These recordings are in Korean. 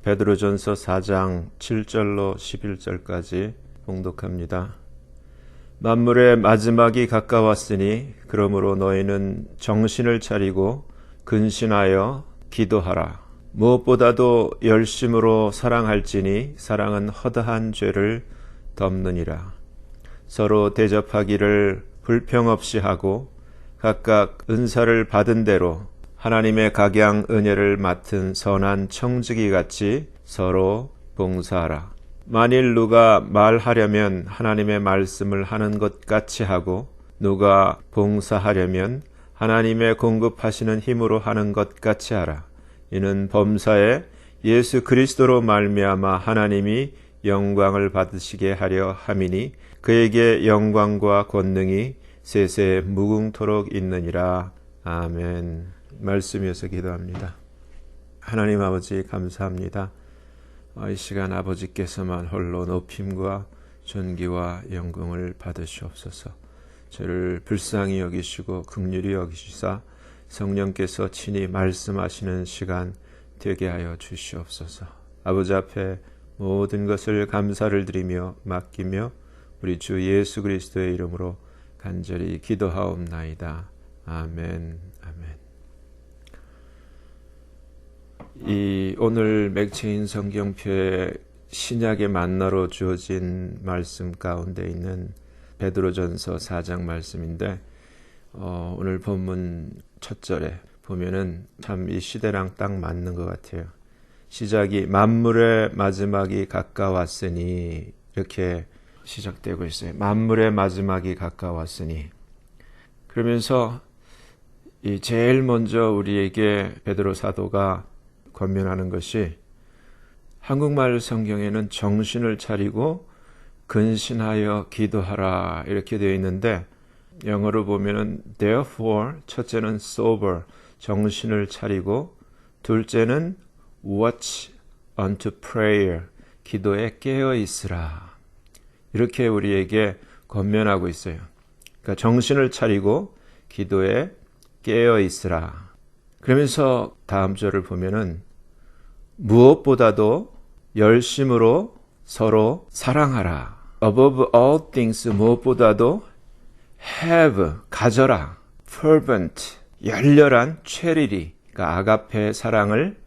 베드로전서 4장 7절로 11절까지 봉독합니다. 만물의 마지막이 가까웠으니 그러므로 너희는 정신을 차리고 근신하여 기도하라. 무엇보다도 열심으로 사랑할지니 사랑은 허다한 죄를 덮느니라. 서로 대접하기를 불평 없이 하고 각각 은사를 받은 대로 하나님의 각양 은혜를 맡은 선한 청지기 같이 서로 봉사하라. 만일 누가 말하려면 하나님의 말씀을 하는 것 같이 하고 누가 봉사하려면 하나님의 공급하시는 힘으로 하는 것 같이 하라. 이는 범사에 예수 그리스도로 말미암아 하나님이 영광을 받으시게 하려 함이니 그에게 영광과 권능이 세세 무궁토록 있느니라. 아멘. 말씀이어서 기도합니다. 하나님 아버지 감사합니다. 이 시간 아버지께서만 홀로 높임과 존귀와 영광을 받으시옵소서. 저를 불쌍히 여기시고 긍휼히 여기시사 성령께서 친히 말씀하시는 시간 되게 하여 주시옵소서. 아버지 앞에 모든 것을 감사를 드리며 맡기며 우리 주 예수 그리스도의 이름으로 간절히 기도하옵나이다. 아멘. 아멘. 이 오늘 맥체인 성경표에 신약의 만나로 주어진 말씀 가운데 있는 베드로전서 4장 말씀인데 오늘 본문 첫 절에 보면은 참 이 시대랑 딱 맞는 것 같아요. 시작이 만물의 마지막이 가까웠으니 이렇게 시작되고 있어요. 만물의 마지막이 가까웠으니 그러면서 이 제일 먼저 우리에게 베드로 사도가 권면하는 것이 한국말 성경에는 정신을 차리고 근신하여 기도하라 이렇게 되어 있는데 영어로 보면은 therefore 첫째는 sober 정신을 차리고 둘째는 watch unto prayer 기도에 깨어 있으라 이렇게 우리에게 권면하고 있어요. 그러니까 정신을 차리고 기도에 깨어 있으라. 그러면서 다음 절을 보면은 무엇보다도 열심으로 서로 사랑하라. Above all things 무엇보다도 have 가져라. fervent 열렬한 체리리 그러니까 아가페 사랑을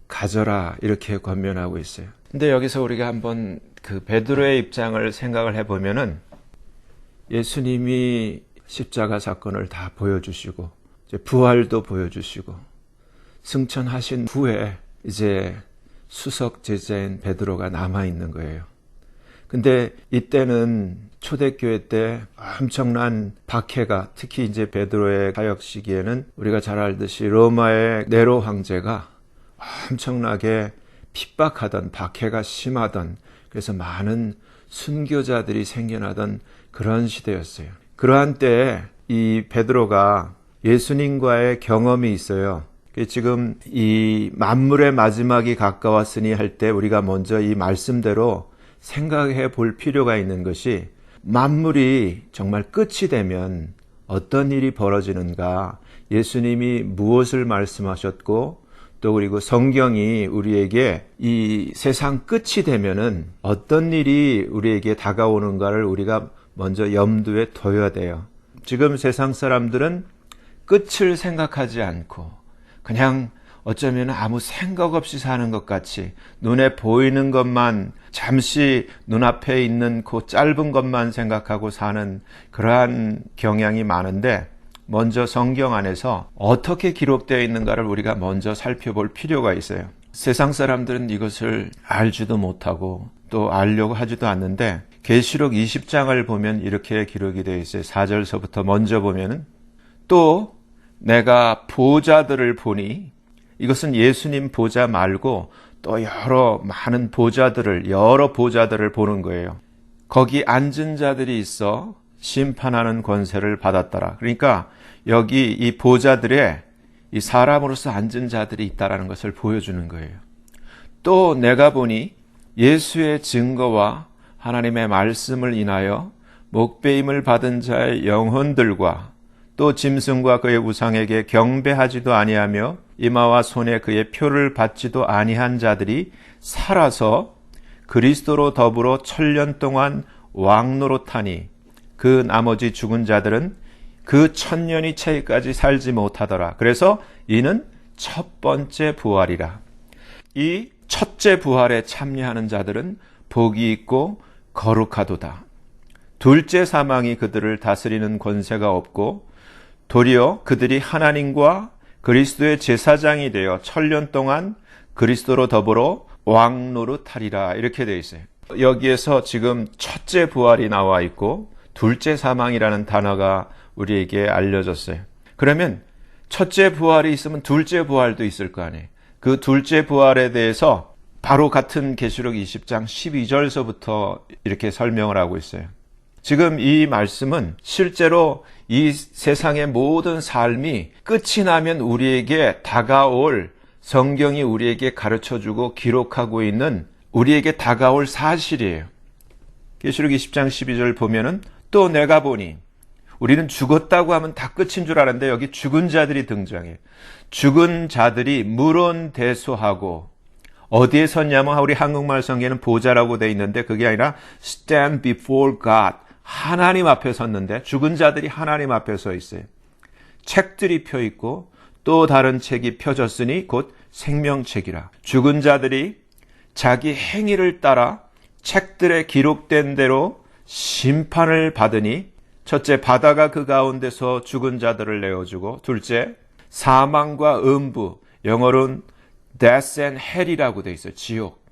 가져라 이렇게 권면하고 있어요. 근데 여기서 우리가 한번 그 베드로의 입장을 생각을 해보면은 예수님이 십자가 사건을 다 보여주시고 이제 부활도 보여주시고 승천하신 후에 이제 수석 제자인 베드로가 남아있는 거예요. 근데 이때는 초대교회 때 엄청난 박해가 특히 이제 베드로의 사역 시기에는 우리가 잘 알듯이 로마의 네로 황제가 엄청나게 핍박하던 박해가 심하던 그래서 많은 순교자들이 생겨나던 그런 시대였어요. 그러한 때에 이 베드로가 예수님과의 경험이 있어요. 지금 이 만물의 마지막이 가까웠으니 할 때 우리가 먼저 이 말씀대로 생각해 볼 필요가 있는 것이 만물이 정말 끝이 되면 어떤 일이 벌어지는가 예수님이 무엇을 말씀하셨고 또 그리고 성경이 우리에게 이 세상 끝이 되면은 어떤 일이 우리에게 다가오는가를 우리가 먼저 염두에 둬야 돼요. 지금 세상 사람들은 끝을 생각하지 않고 그냥 어쩌면 아무 생각 없이 사는 것 같이 눈에 보이는 것만 잠시 눈앞에 있는 그 짧은 것만 생각하고 사는 그러한 경향이 많은데 먼저 성경 안에서 어떻게 기록되어 있는가를 우리가 먼저 살펴볼 필요가 있어요. 세상 사람들은 이것을 알지도 못하고 또 알려고 하지도 않는데 계시록 20장을 보면 이렇게 기록이 되어 있어요. 4절서부터 먼저 보면은 또 내가 보좌들을 보니 이것은 예수님 보좌 말고 또 여러 보좌들을 보는 거예요. 거기 앉은 자들이 있어 심판하는 권세를 받았더라. 그러니까 여기 이 보좌들에 이 사람으로서 앉은 자들이 있다라는 것을 보여주는 거예요. 또 내가 보니 예수의 증거와 하나님의 말씀을 인하여 목배임을 받은 자의 영혼들과 또 짐승과 그의 우상에게 경배하지도 아니하며 이마와 손에 그의 표를 받지도 아니한 자들이 살아서 그리스도로 더불어 1000년 동안 왕노릇하니 그 나머지 죽은 자들은 그 1000년이 채까지 살지 못하더라. 그래서 이는 첫 번째 부활이라. 이 첫째 부활에 참여하는 자들은 복이 있고 거룩하도다. 둘째 사망이 그들을 다스리는 권세가 없고 도리어 그들이 하나님과 그리스도의 제사장이 되어 1000년 동안 그리스도로 더불어 왕노릇하리라. 이렇게 되어 있어요. 여기에서 지금 첫째 부활이 나와 있고 둘째 사망이라는 단어가 우리에게 알려졌어요. 그러면 첫째 부활이 있으면 둘째 부활도 있을 거 아니에요. 그 둘째 부활에 대해서 바로 같은 계시록 20장 12절서부터 이렇게 설명을 하고 있어요. 지금 이 말씀은 실제로 이 세상의 모든 삶이 끝이 나면 우리에게 다가올, 성경이 우리에게 가르쳐주고 기록하고 있는 우리에게 다가올 사실이에요. 계시록 20장 12절 보면은 또 내가 보니, 우리는 죽었다고 하면 다 끝인 줄 알았는데 여기 죽은 자들이 등장해요. 죽은 자들이 물론대소하고, 어디에 섰냐면 우리 한국말 성경에는 보좌라고 돼 있는데 그게 아니라 stand before God, 하나님 앞에 섰는데 죽은 자들이 하나님 앞에 서 있어요. 책들이 펴 있고 또 다른 책이 펴졌으니 곧 생명책이라. 죽은 자들이 자기 행위를 따라 책들에 기록된 대로 심판을 받으니, 첫째, 바다가 그 가운데서 죽은 자들을 내어주고, 둘째, 사망과 음부, 영어로는 death and hell이라고 돼 있어요. 지옥.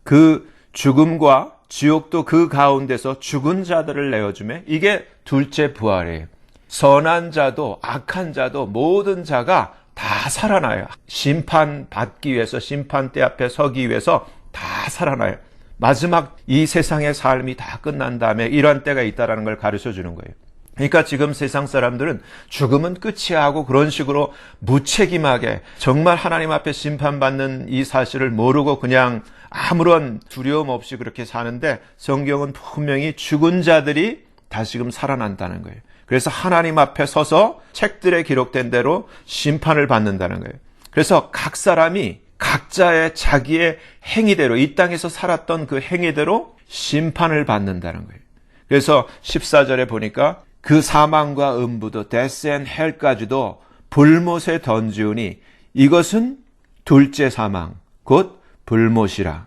그 죽음과 지옥도 그 가운데서 죽은 자들을 내어주며, 이게 둘째 부활이에요. 선한 자도 악한 자도 모든 자가 다 살아나요. 심판받기 위해서, 심판대 앞에 서기 위해서 다 살아나요. 마지막 이 세상의 삶이 다 끝난 다음에 이런 때가 있다는 걸 가르쳐 주는 거예요. 그러니까 지금 세상 사람들은 죽음은 끝이야 하고 그런 식으로 무책임하게 정말 하나님 앞에 심판받는 이 사실을 모르고 그냥 아무런 두려움 없이 그렇게 사는데, 성경은 분명히 죽은 자들이 다시금 살아난다는 거예요. 그래서 하나님 앞에 서서 책들에 기록된 대로 심판을 받는다는 거예요. 그래서 각 사람이 각자의 자기의 행위대로, 이 땅에서 살았던 그 행위대로 심판을 받는다는 거예요. 그래서 14절에 보니까 그 사망과 음부도 death and hell까지도 불못에 던지우니 이것은 둘째 사망, 곧 불못이라.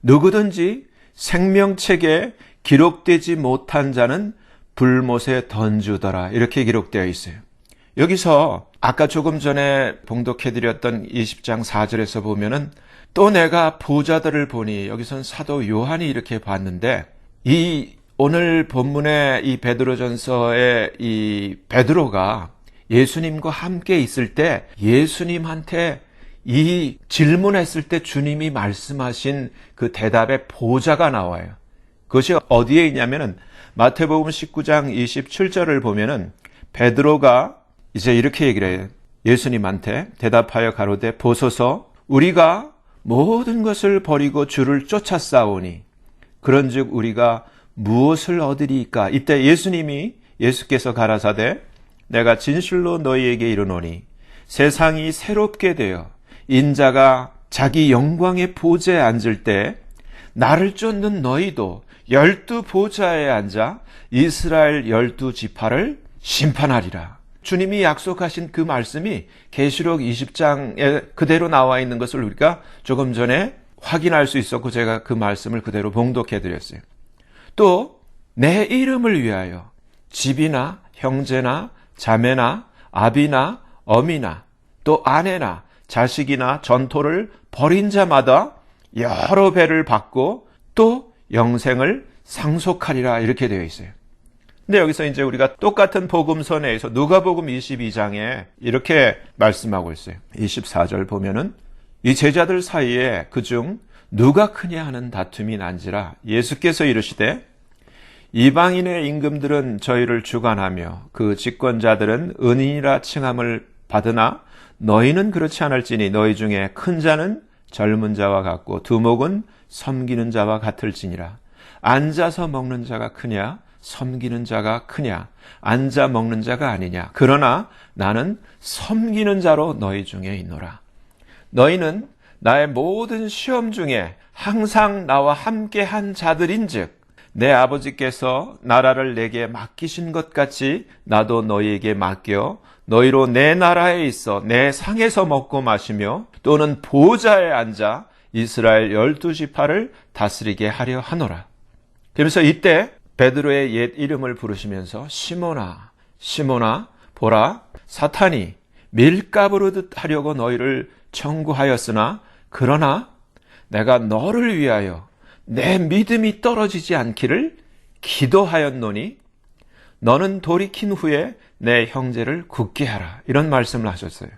누구든지 생명책에 기록되지 못한 자는 불못에 던지우더라. 이렇게 기록되어 있어요. 여기서 아까 조금 전에 봉독해드렸던 20장 4절에서 보면은 또 내가 보좌들을 보니, 여기선 사도 요한이 이렇게 봤는데, 이 오늘 본문의 이 베드로전서의 이 베드로가 예수님과 함께 있을 때 예수님한테 이 질문했을 때 주님이 말씀하신 그 대답의 보좌가 나와요. 그것이 어디에 있냐면은 마태복음 19장 27절을 보면은 베드로가 이제 이렇게 얘기를 해요. 예수님한테 대답하여 가로되 보소서, 우리가 모든 것을 버리고 주를 쫓아싸오니 그런즉 우리가 무엇을 얻으리이까? 이때 예수께서 가라사대 내가 진실로 너희에게 이르노니 세상이 새롭게 되어 인자가 자기 영광의 보좌에 앉을 때 나를 쫓는 너희도 12보좌에 앉아 이스라엘 12지파를 심판하리라. 주님이 약속하신 그 말씀이 계시록 20장에 그대로 나와 있는 것을 우리가 조금 전에 확인할 수 있었고 제가 그 말씀을 그대로 봉독해드렸어요. 또 내 이름을 위하여 집이나 형제나 자매나 아비나 어미나 또 아내나 자식이나 전토를 벌인 자마다 여러 배를 받고 또 영생을 상속하리라. 이렇게 되어 있어요. 근데 여기서 이제 우리가 똑같은 복음서 내에서 누가복음 22장에 이렇게 말씀하고 있어요. 24절 보면은 이 제자들 사이에 그중 누가 크냐 하는 다툼이 난지라 예수께서 이르시되 이방인의 임금들은 저희를 주관하며 그 집권자들은 은인이라 칭함을 받으나 너희는 그렇지 않을지니 너희 중에 큰 자는 젊은 자와 같고 두목은 섬기는 자와 같을지니라. 앉아서 먹는 자가 크냐 섬기는 자가 크냐? 앉아 먹는 자가 아니냐? 그러나 나는 섬기는 자로 너희 중에 있노라. 너희는 나의 모든 시험 중에 항상 나와 함께한 자들인즉 내 아버지께서 나라를 내게 맡기신 것 같이 나도 너희에게 맡겨 너희로 내 나라에 있어 내 상에서 먹고 마시며 또는 보좌에 앉아 이스라엘 12지파를 다스리게 하려 하노라. 그러면서 이때 베드로의 옛 이름을 부르시면서 시몬아, 시몬아, 보라, 사탄이 밀가부르듯 하려고 너희를 청구하였으나 그러나 내가 너를 위하여 내 믿음이 떨어지지 않기를 기도하였노니 너는 돌이킨 후에 내 형제를 굳게 하라. 이런 말씀을 하셨어요.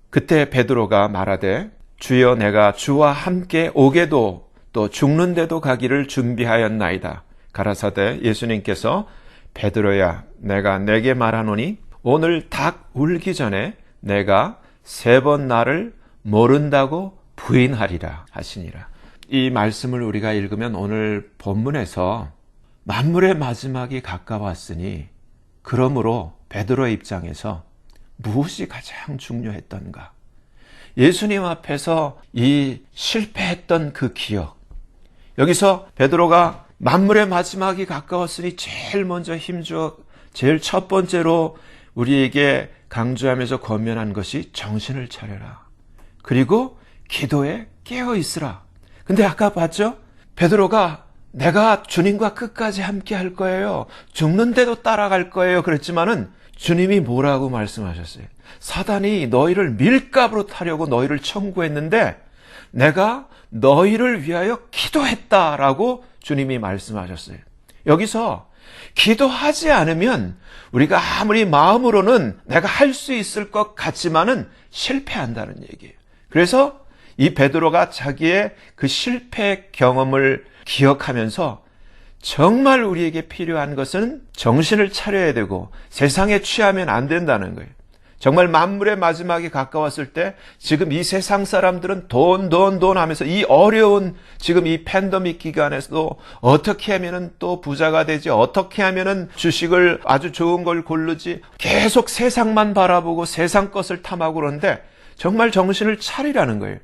그때 베드로가 말하되 주여 내가 주와 함께 오게도 또 죽는데도 가기를 준비하였나이다. 가라사대 예수님께서 베드로야 내가 내게 말하노니 오늘 닭 울기 전에 내가 3번 나를 모른다고 부인하리라 하시니라. 이 말씀을 우리가 읽으면 오늘 본문에서 만물의 마지막이 가까웠으니 그러므로 베드로의 입장에서 무엇이 가장 중요했던가? 예수님 앞에서 이 실패했던 그 기억. 여기서 베드로가 만물의 마지막이 가까웠으니 제일 먼저 힘주어 제일 첫 번째로 우리에게 강조하면서 권면한 것이 정신을 차려라. 그리고 기도에 깨어 있으라. 근데 아까 봤죠? 베드로가 내가 주님과 끝까지 함께 할 거예요. 죽는데도 따라갈 거예요. 그랬지만은 주님이 뭐라고 말씀하셨어요? 사단이 너희를 밀가부로 타려고 너희를 청구했는데 내가 너희를 위하여 기도했다라고 주님이 말씀하셨어요. 여기서 기도하지 않으면 우리가 아무리 마음으로는 내가 할 수 있을 것 같지만은 실패한다는 얘기예요. 그래서 이 베드로가 자기의 그 실패 경험을 기억하면서 정말 우리에게 필요한 것은 정신을 차려야 되고 세상에 취하면 안 된다는 거예요. 정말 만물의 마지막이 가까웠을 때 지금 이 세상 사람들은 돈 하면서 이 어려운 지금 이 팬데믹 기간에서도 어떻게 하면은 또 부자가 되지, 어떻게 하면은 주식을 아주 좋은 걸 고르지, 계속 세상만 바라보고 세상 것을 탐하고 그러는데 정말 정신을 차리라는 거예요.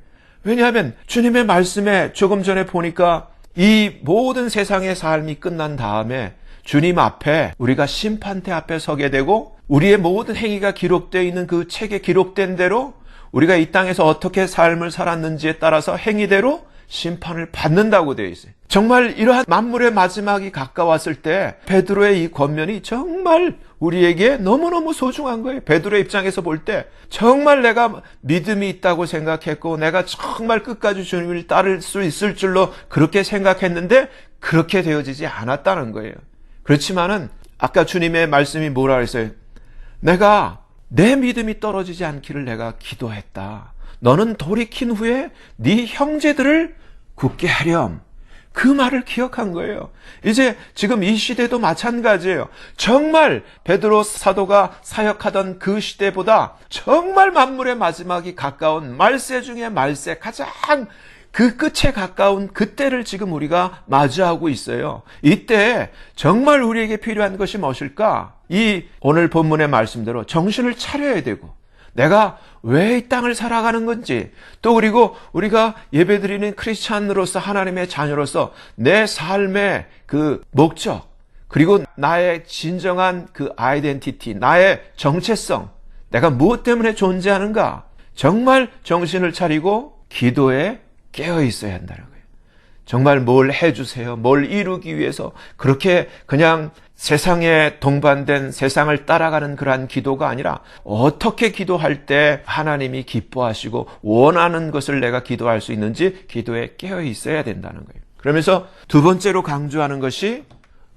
왜냐하면 주님의 말씀에 조금 전에 보니까 이 모든 세상의 삶이 끝난 다음에 주님 앞에 우리가 심판대 앞에 서게 되고 우리의 모든 행위가 기록되어 있는 그 책에 기록된 대로 우리가 이 땅에서 어떻게 삶을 살았는지에 따라서 행위대로 심판을 받는다고 되어 있어요. 정말 이러한 만물의 마지막이 가까웠을 때 베드로의 이 권면이 정말 우리에게 너무너무 소중한 거예요. 베드로의 입장에서 볼 때 정말 내가 믿음이 있다고 생각했고 내가 정말 끝까지 주님을 따를 수 있을 줄로 그렇게 생각했는데 그렇게 되어지지 않았다는 거예요. 그렇지만은 아까 주님의 말씀이 뭐라 그랬어요? 내가 내 믿음이 떨어지지 않기를 내가 기도했다. 너는 돌이킨 후에 네 형제들을 굳게 하렴. 그 말을 기억한 거예요. 이제 지금 이 시대도 마찬가지예요. 정말 베드로 사도가 사역하던 그 시대보다 정말 만물의 마지막이 가까운 말세 중에 말세 가장 그 끝에 가까운 그때를 지금 우리가 마주하고 있어요. 이때 정말 우리에게 필요한 것이 무엇일까? 이 오늘 본문의 말씀대로 정신을 차려야 되고 내가 왜 이 땅을 살아가는 건지 또 그리고 우리가 예배드리는 크리스찬으로서 하나님의 자녀로서 내 삶의 그 목적 그리고 나의 진정한 그 아이덴티티, 나의 정체성, 내가 무엇 때문에 존재하는가 정말 정신을 차리고 기도에 깨어 있어야 한다는 거예요. 정말 뭘 해주세요. 뭘 이루기 위해서 그렇게 그냥 세상에 동반된 세상을 따라가는 그러한 기도가 아니라 어떻게 기도할 때 하나님이 기뻐하시고 원하는 것을 내가 기도할 수 있는지 기도에 깨어 있어야 된다는 거예요. 그러면서 두 번째로 강조하는 것이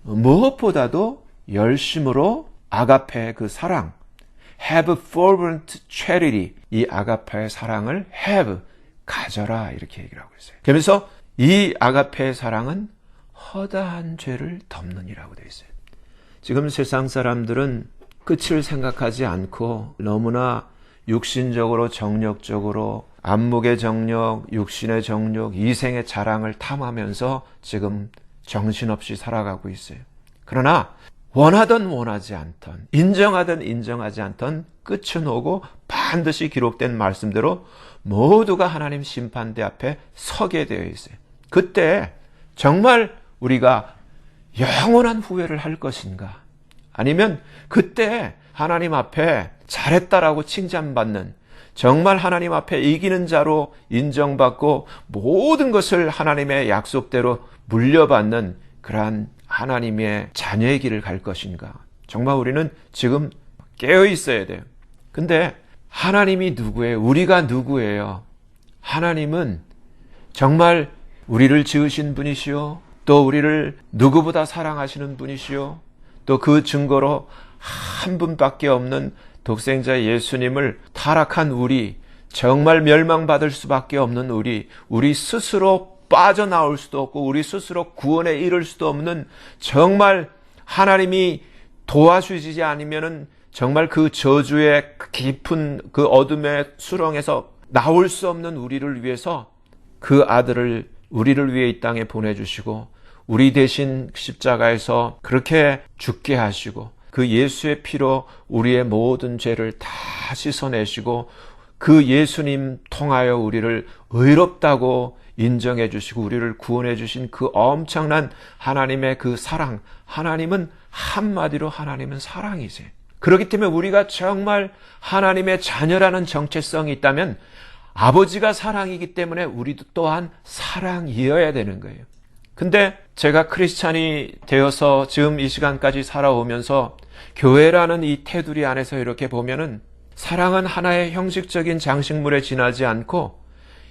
무엇보다도 열심으로 아가페의 그 사랑, have fervent charity, 이 아가페의 사랑을 have, 가져라 이렇게 얘기를 하고 있어요. 그러면서 이 아가페의 사랑은 허다한 죄를 덮느니라고 되어 있어요. 지금 세상 사람들은 끝을 생각하지 않고 너무나 육신적으로 정력적으로 안목의 정력, 육신의 정력, 이생의 자랑을 탐하면서 지금 정신없이 살아가고 있어요. 그러나 원하든 원하지 않던, 인정하든 인정하지 않던 끝은 오고 반드시 기록된 말씀대로 모두가 하나님 심판대 앞에 서게 되어 있어요. 그때 정말 우리가 영원한 후회를 할 것인가? 아니면 그때 하나님 앞에 잘했다라고 칭찬받는, 정말 하나님 앞에 이기는 자로 인정받고 모든 것을 하나님의 약속대로 물려받는 그러한 하나님의 자녀의 길을 갈 것인가? 정말 우리는 지금 깨어 있어야 돼요. 근데 하나님이 누구예요? 우리가 누구예요? 하나님은 정말 우리를 지으신 분이시요, 또 우리를 누구보다 사랑하시는 분이시요, 또 그 증거로 한 분밖에 없는 독생자 예수님을 타락한 우리, 정말 멸망받을 수밖에 없는 우리 스스로 빠져나올 수도 없고 우리 스스로 구원에 이를 수도 없는, 정말 하나님이 도와주지 않으면은 정말 그 저주의 깊은 그 어둠의 수렁에서 나올 수 없는 우리를 위해서 그 아들을 우리를 위해 이 땅에 보내주시고 우리 대신 십자가에서 그렇게 죽게 하시고 그 예수의 피로 우리의 모든 죄를 다 씻어내시고 그 예수님 통하여 우리를 의롭다고 인정해 주시고 우리를 구원해 주신 그 엄청난 하나님의 그 사랑, 하나님은 한마디로 하나님은 사랑이세요. 그렇기 때문에 우리가 정말 하나님의 자녀라는 정체성이 있다면 아버지가 사랑이기 때문에 우리도 또한 사랑이어야 되는 거예요. 근데 제가 크리스찬이 되어서 지금 이 시간까지 살아오면서 교회라는 이 테두리 안에서 이렇게 보면은 사랑은 하나의 형식적인 장식물에 지나지 않고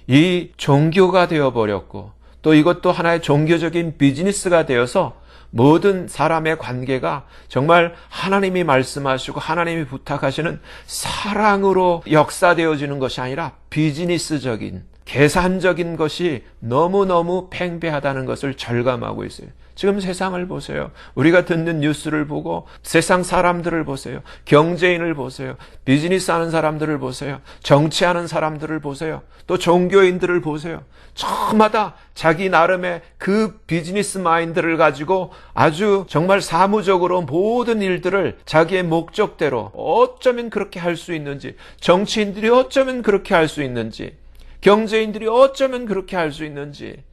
이 종교가 되어버렸고 또 이것도 하나의 종교적인 비즈니스가 되어서 모든 사람의 관계가 정말 하나님이 말씀하시고 하나님이 부탁하시는 사랑으로 역사되어지는 것이 아니라 비즈니스적인 계산적인 것이 너무너무 팽배하다는 것을 절감하고 있어요. 지금 세상을 보세요. 우리가 듣는 뉴스를 보고 세상 사람들을 보세요. 경제인을 보세요. 비즈니스 하는 사람들을 보세요. 정치하는 사람들을 보세요. 또 종교인들을 보세요. 저마다 자기 나름의 그 비즈니스 마인드를 가지고 아주 정말 사무적으로 모든 일들을 자기의 목적대로 어쩌면 그렇게 할 수 있는지, 정치인들이 어쩌면 그렇게 할 수 있는지, 경제인들이 어쩌면 그렇게 할 수 있는지,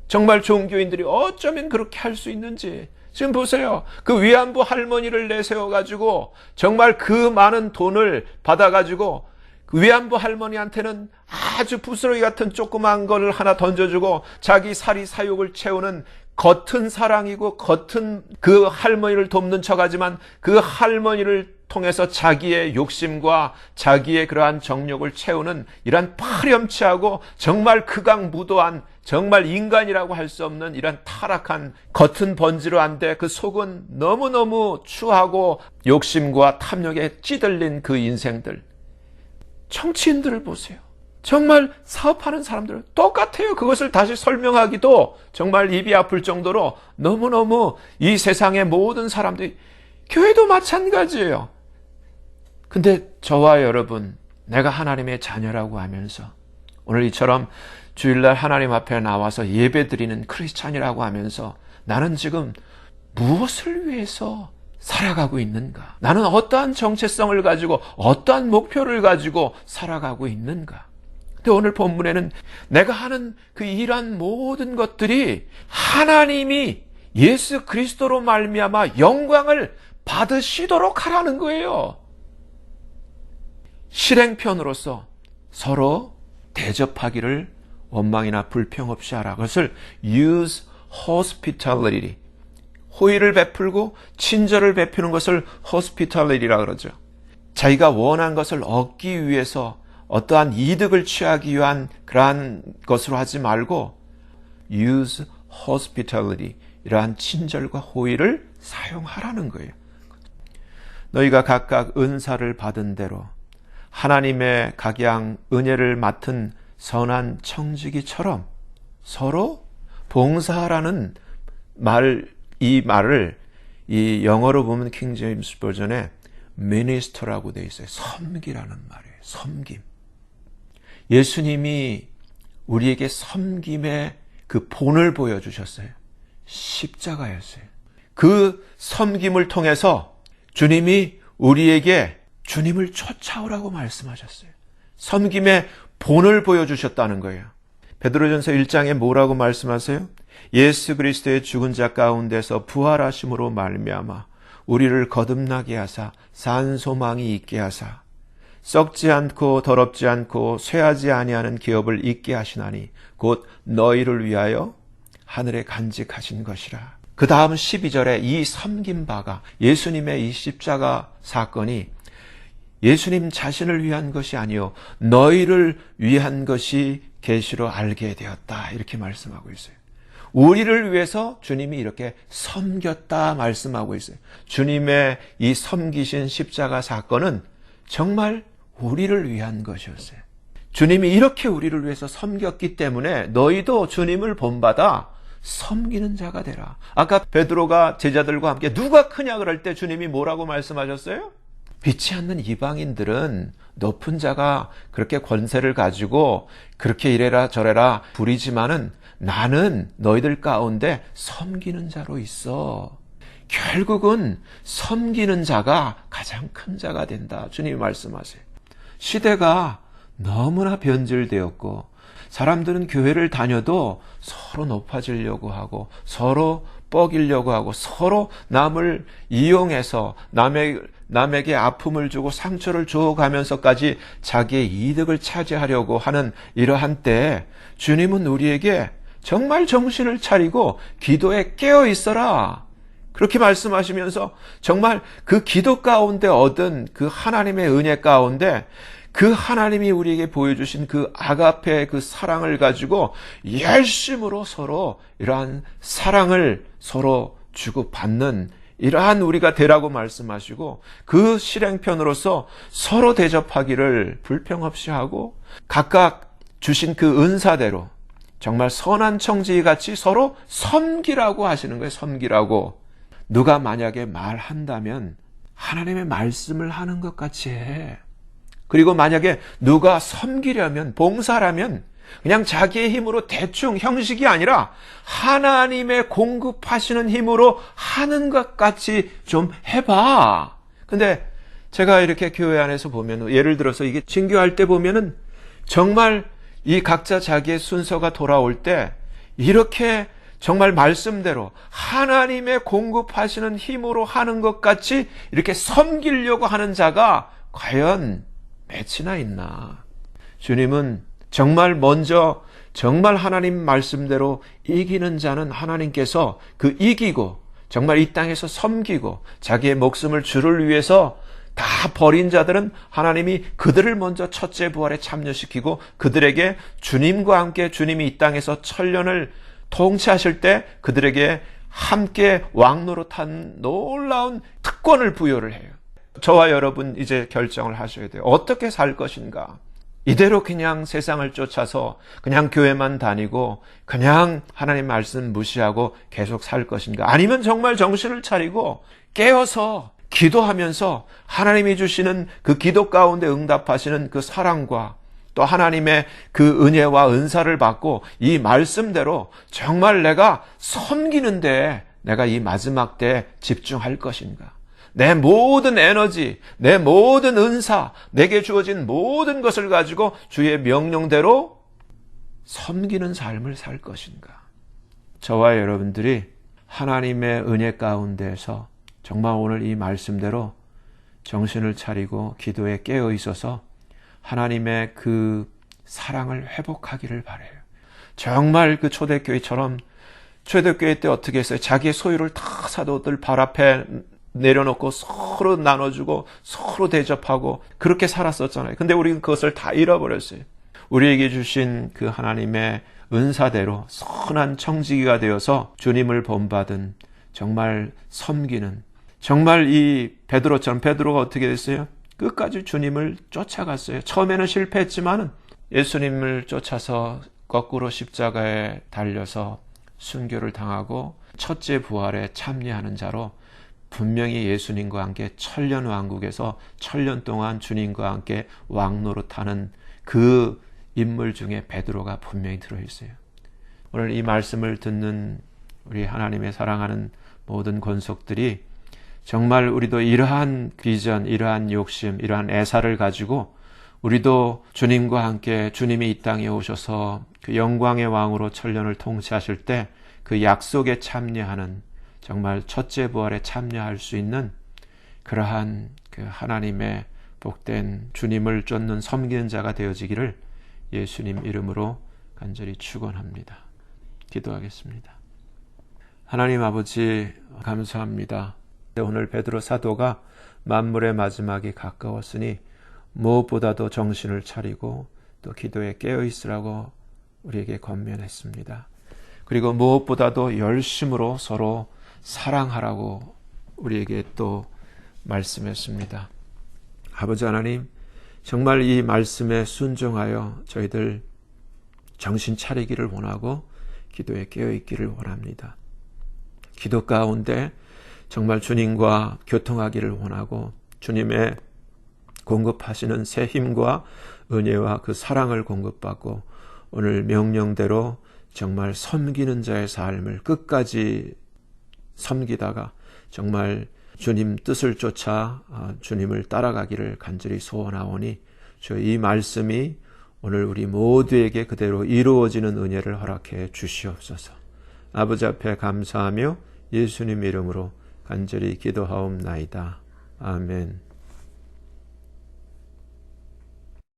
정말 종교인들이 어쩌면 그렇게 할 수 있는지. 지금 보세요. 그 위안부 할머니를 내세워가지고 정말 그 많은 돈을 받아가지고 그 위안부 할머니한테는 아주 부스러기 같은 조그만 거를 하나 던져주고 자기 사리 사욕을 채우는 겉은 사랑이고 겉은 그 할머니를 돕는 척하지만 그 할머니를 통해서 자기의 욕심과 자기의 그러한 정욕을 채우는 이런 파렴치하고 정말 극악무도한, 정말 인간이라고 할 수 없는 이런 타락한, 겉은 번지르한데 그 속은 너무너무 추하고 욕심과 탐욕에 찌들린 그 인생들. 정치인들을 보세요. 정말 사업하는 사람들 똑같아요. 그것을 다시 설명하기도 정말 입이 아플 정도로 너무너무 이 세상의 모든 사람들이, 교회도 마찬가지예요. 근데 저와 여러분, 내가 하나님의 자녀라고 하면서 오늘 이처럼 주일날 하나님 앞에 나와서 예배드리는 크리스찬이라고 하면서 나는 지금 무엇을 위해서 살아가고 있는가? 나는 어떠한 정체성을 가지고 어떠한 목표를 가지고 살아가고 있는가? 근데 오늘 본문에는 내가 하는 그 일한 모든 것들이 하나님이 예수 그리스도로 말미암아 영광을 받으시도록 하라는 거예요. 실행편으로서 서로 대접하기를 원망이나 불평 없이 하라. 그것을 use hospitality, 호의를 베풀고 친절을 베푸는 것을 hospitality라 그러죠. 자기가 원한 것을 얻기 위해서 어떠한 이득을 취하기 위한 그러한 것으로 하지 말고 use hospitality, 이러한 친절과 호의를 사용하라는 거예요. 너희가 각각 은사를 받은 대로 하나님의 각양 은혜를 맡은 선한 청지기처럼 서로 봉사하라는 이 말을 이 영어로 보면 킹 제임스 버전에 minister라고 되어 있어요. 섬기라는 말이에요. 섬김. 예수님이 우리에게 섬김의 그 본을 보여주셨어요. 십자가였어요. 그 섬김을 통해서 주님이 우리에게 주님을 쫓아오라고 말씀하셨어요. 섬김의 본을 보여주셨다는 거예요. 베드로전서 1장에 뭐라고 말씀하세요? 예수 그리스도의 죽은 자 가운데서 부활하심으로 말미암아 우리를 거듭나게 하사 산 소망이 있게 하사 썩지 않고 더럽지 않고 쇠하지 아니하는 기업을 있게 하시나니 곧 너희를 위하여 하늘에 간직하신 것이라. 그 다음 12절에 이 섬긴 바가 예수님의 이 십자가 사건이 예수님 자신을 위한 것이 아니요 너희를 위한 것이 계시로 알게 되었다, 이렇게 말씀하고 있어요. 우리를 위해서 주님이 이렇게 섬겼다 말씀하고 있어요. 주님의 이 섬기신 십자가 사건은 정말 우리를 위한 것이었어요. 주님이 이렇게 우리를 위해서 섬겼기 때문에 너희도 주님을 본받아 섬기는 자가 되라. 아까 베드로가 제자들과 함께 누가 크냐 그럴 때 주님이 뭐라고 말씀하셨어요? 믿지 않는 이방인들은 높은 자가 그렇게 권세를 가지고 그렇게 이래라 저래라 부리지만은 나는 너희들 가운데 섬기는 자로 있어. 결국은 섬기는 자가 가장 큰 자가 된다, 주님이 말씀하세요. 시대가 너무나 변질되었고 사람들은 교회를 다녀도 서로 높아지려고 하고 서로 뻐기려고 하고 서로 남을 이용해서 남에게 아픔을 주고 상처를 줘가면서까지 자기의 이득을 차지하려고 하는 이러한 때에 주님은 우리에게 정말 정신을 차리고 기도에 깨어 있어라, 그렇게 말씀하시면서 정말 그 기도 가운데 얻은 그 하나님의 은혜 가운데 그 하나님이 우리에게 보여주신 그 아가페의 그 사랑을 가지고 열심으로 서로 이러한 사랑을 서로 주고받는 이러한 우리가 되라고 말씀하시고 그 실행편으로서 서로 대접하기를 불평 없이 하고 각각 주신 그 은사대로 정말 선한 청지기같이 서로 섬기라고 하시는 거예요. 섬기라고. 누가 만약에 말한다면 하나님의 말씀을 하는 것 같이 해. 그리고 만약에 누가 섬기려면, 봉사라면 그냥 자기의 힘으로 대충 형식이 아니라 하나님의 공급하시는 힘으로 하는 것 같이 좀 해봐. 근데 제가 이렇게 교회 안에서 보면, 예를 들어서 이게 진교할 때 보면은 정말 이 각자 자기의 순서가 돌아올 때 이렇게 정말 말씀대로 하나님의 공급하시는 힘으로 하는 것 같이 이렇게 섬기려고 하는 자가 과연 몇이나 있나. 주님은 정말 먼저 정말 하나님 말씀대로 이기는 자는 하나님께서 그 이기고 정말 이 땅에서 섬기고 자기의 목숨을 주를 위해서 다 버린 자들은 하나님이 그들을 먼저 첫째 부활에 참여시키고 그들에게 주님과 함께 주님이 이 땅에서 천년을 통치하실 때 그들에게 함께 왕노릇한 놀라운 특권을 부여를 해요. 저와 여러분 이제 결정을 하셔야 돼요. 어떻게 살 것인가? 이대로 그냥 세상을 쫓아서 그냥 교회만 다니고 그냥 하나님 말씀 무시하고 계속 살 것인가? 아니면 정말 정신을 차리고 깨어서 기도하면서 하나님이 주시는 그 기도 가운데 응답하시는 그 사랑과 또 하나님의 그 은혜와 은사를 받고 이 말씀대로 정말 내가 섬기는데 내가 이 마지막 때 집중할 것인가? 내 모든 에너지, 내 모든 은사, 내게 주어진 모든 것을 가지고 주의 명령대로 섬기는 삶을 살 것인가? 저와 여러분들이 하나님의 은혜 가운데서 정말 오늘 이 말씀대로 정신을 차리고 기도에 깨어 있어서 하나님의 그 사랑을 회복하기를 바라요. 정말 그 초대교회처럼 초대교회 때 어떻게 했어요? 자기의 소유를 다 사도들 발 앞에 내려놓고 서로 나눠주고 서로 대접하고 그렇게 살았었잖아요. 근데 우리는 그것을 다 잃어버렸어요. 우리에게 주신 그 하나님의 은사대로 선한 청지기가 되어서 주님을 본받은 정말 섬기는 정말 이 베드로처럼 베드로가 어떻게 됐어요? 끝까지 주님을 쫓아갔어요. 처음에는 실패했지만은 예수님을 쫓아서 거꾸로 십자가에 달려서 순교를 당하고 첫째 부활에 참여하는 자로 분명히 예수님과 함께 천년 왕국에서 천년 동안 주님과 함께 왕노릇하는 그 인물 중에 베드로가 분명히 들어있어요. 오늘 이 말씀을 듣는 우리 하나님의 사랑하는 모든 권속들이 정말 우리도 이러한 비전, 이러한 욕심, 이러한 애사를 가지고 우리도 주님과 함께 주님이 이 땅에 오셔서 그 영광의 왕으로 천년을 통치하실 때 그 약속에 참여하는, 정말 첫째 부활에 참여할 수 있는 그러한 그 하나님의 복된 주님을 쫓는 섬기는 자가 되어지기를 예수님 이름으로 간절히 축원합니다. 기도하겠습니다. 하나님 아버지, 감사합니다. 오늘 베드로 사도가 만물의 마지막이 가까웠으니 무엇보다도 정신을 차리고 또 기도에 깨어 있으라고 우리에게 권면했습니다. 그리고 무엇보다도 열심으로 서로 사랑하라고 우리에게 또 말씀했습니다. 아버지 하나님, 정말 이 말씀에 순종하여 저희들 정신 차리기를 원하고 기도에 깨어 있기를 원합니다. 기도 가운데 정말 주님과 교통하기를 원하고 주님의 공급하시는 새 힘과 은혜와 그 사랑을 공급받고 오늘 명령대로 정말 섬기는 자의 삶을 끝까지 섬기다가 정말 주님 뜻을 쫓아 주님을 따라가기를 간절히 소원하오니 주 이 말씀이 오늘 우리 모두에게 그대로 이루어지는 은혜를 허락해 주시옵소서. 아버지 앞에 감사하며 예수님 이름으로 간절히 기도하옵나이다. 아멘.